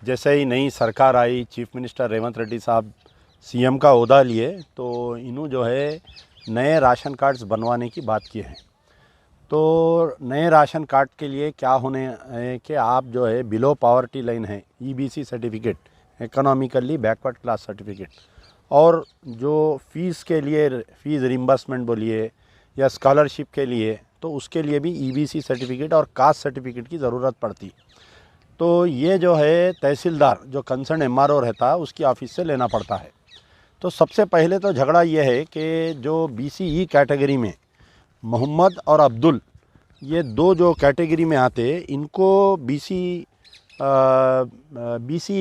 जैसे ही नई सरकार आई, चीफ मिनिस्टर रेवंत रेड्डी साहब सीएम का ओहदा लिए, तो इन्हों जो है नए राशन कार्ड्स बनवाने की बात की है। तो नए राशन कार्ड के लिए क्या होने है कि आप जो है बिलो पॉवर्टी लाइन है, EBC certificate, economically backward class certificate, और जो फ़ीस के लिए फ़ीस रिम्बर्समेंट बोलिए या स्कॉलरशिप के लिए, तो उसके लिए भी ईबीसी सर्टिफिकेट और कास्ट सर्टिफिकेट की ज़रूरत पड़ती। तो ये जो है तहसीलदार जो कंसर्न एमआरओ रहता है उसकी ऑफिस से लेना पड़ता है। तो सबसे पहले तो झगड़ा ये है कि जो बीसीई कैटेगरी में मोहम्मद और अब्दुल, ये दो जो कैटेगरी में आते, इनको बीसीई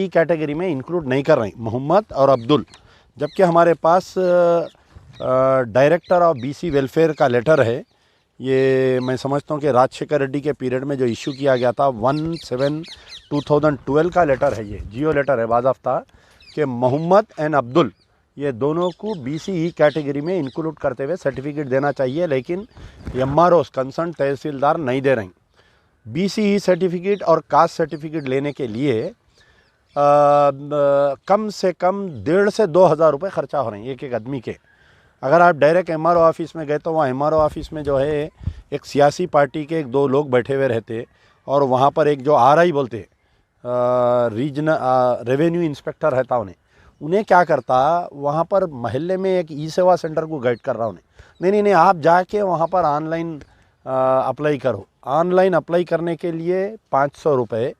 कैटेगरी में इंक्लूड नहीं कर रहे मोहम्मद और अब्दुल, जबकि हमारे पास डायरेक्टर ऑफ बीसी वेलफेयर का लेटर है। ये मैं समझता हूँ कि राजशेखर रेड्डी के पीरियड में जो इशू किया गया था 1/7/2012 का लेटर है, ये जियो लेटर है बाज़ाफ्ता, कि मोहम्मद एंड अब्दुल ये दोनों को बीसीई कैटेगरी में इंक्लूड करते हुए सर्टिफिकेट देना चाहिए, लेकिन एमआरओ कंसर्न तहसीलदार नहीं दे रहे। बीसीई सर्टिफिकेट और कास्ट सर्टिफिकेट लेने के लिए कम से कम 1,500 से 2,000 रुपये खर्चा हो रहे हैं एक एक आदमी के। अगर आप डायरेक्ट एमआरओ ऑफिस में गए तो वहाँ एमआरओ ऑफिस में जो है एक सियासी पार्टी के 1-2 लोग बैठे हुए रहते, और वहाँ पर एक जो आरआई बोलते रीजनल रेवेन्यू इंस्पेक्टर रहता, उन्हें क्या करता, वहाँ पर महल्ले में एक ई सेवा सेंटर को गाइड कर रहा उन्हें, नहीं आप जाके वहाँ पर ऑनलाइन अप्लाई करो। ऑनलाइन अप्लाई करने के लिए 500 रुपये,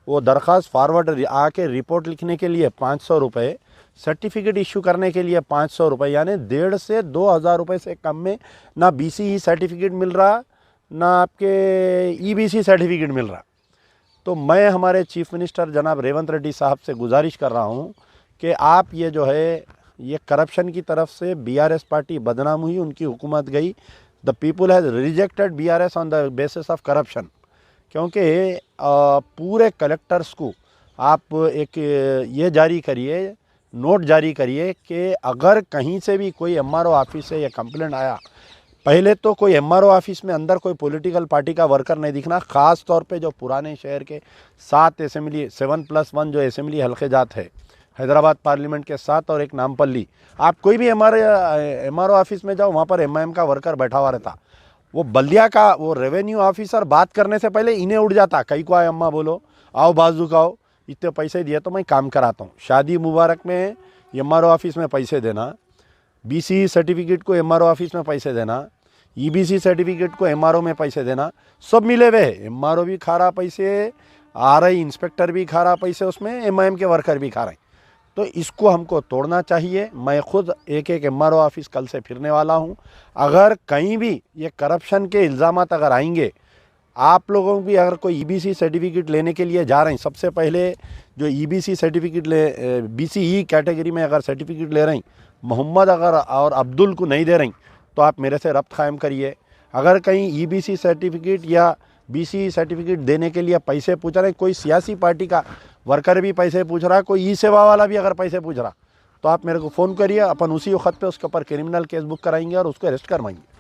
वो दरख्वास्त फॉरवर्ड आके रिपोर्ट लिखने के लिए 500 रुपये, सर्टिफिकेट इशू करने के लिए 500 रुपये, यानी 1,500 से 2,000 रुपये से कम में ना बीसीई सर्टिफिकेट मिल रहा, ना आपके ईबीसी सर्टिफिकेट मिल रहा। तो मैं हमारे चीफ मिनिस्टर जनाब रेवंत रेड्डी साहब से गुजारिश कर रहा हूँ कि आप ये जो है ये करप्शन की तरफ से बीआरएस पार्टी बदनाम हुई, उनकी हुकूमत गई। The people has rejected BRS on the basis of corruption, क्योंकि पूरे कलेक्टर्स को आप एक ये जारी करिए, नोट जारी करिए कि अगर कहीं से भी कोई एमआरओ ऑफिस से ये कंप्लेंट आया, पहले तो कोई एमआरओ ऑफिस में अंदर कोई पॉलिटिकल पार्टी का वर्कर नहीं दिखना, ख़ास तौर पे जो पुराने शहर के 7 असेंबली 7+1 जो असेंबली हल्के जात है हैदराबाद पार्लियामेंट के 7 और एक नामपल्ली, आप कोई भी एमआरओ ऑफिस में जाओ, वहाँ पर एमआईएम का वर्कर बैठा हुआ रहता। वो बल्दिया का वो रेवेन्यू ऑफिसर बात करने से पहले इन्हें उड़ जाता, कहीं को आए अम्मा बोलो, आओ बाजू का आओ, इतने पैसे दिए तो मैं काम कराता हूँ। शादी मुबारक में एमआरओ ऑफिस में पैसे देना, बीसीई सर्टिफिकेट को एमआरओ ऑफिस में पैसे देना, ईबीसी सर्टिफिकेट को एमआरओ में पैसे देना, सब मिले हुए। एमआरओ भी खा रहा पैसे, आरआई इंस्पेक्टर भी खा रहा पैसे, उसमें एमआईएम के वर्कर भी खा रहे हैं। तो इसको हमको तोड़ना चाहिए। मैं खुद एक एमआरओ ऑफिस कल से फिरने वाला हूँ। अगर कहीं भी ये करप्शन के इल्ज़ामात अगर आएंगे, आप लोगों भी अगर कोई ईबीसी सर्टिफिकेट लेने के लिए जा रहे हैं, सबसे पहले जो ईबीसी सर्टिफिकेट बीसीई कैटेगरी में अगर सर्टिफिकेट ले रहे हैं, मोहम्मद अगर और अब्दुल को नहीं दे रही, तो आप मेरे से रब्त कायम करिए। अगर कहीं ईबीसी सर्टिफिकेट या बीसीई सर्टिफिकेट देने के लिए पैसे पूछ रहे हैं, कोई सियासी पार्टी का वर्कर भी पैसे पूछ रहा है, कोई ई सेवा वाला भी अगर पैसे पूछ रहा, तो आप मेरे को फ़ोन करिए, अपन उसी वक्त पे उसके ऊपर क्रिमिनल केस बुक कराएंगे और उसको अरेस्ट करवाएंगे।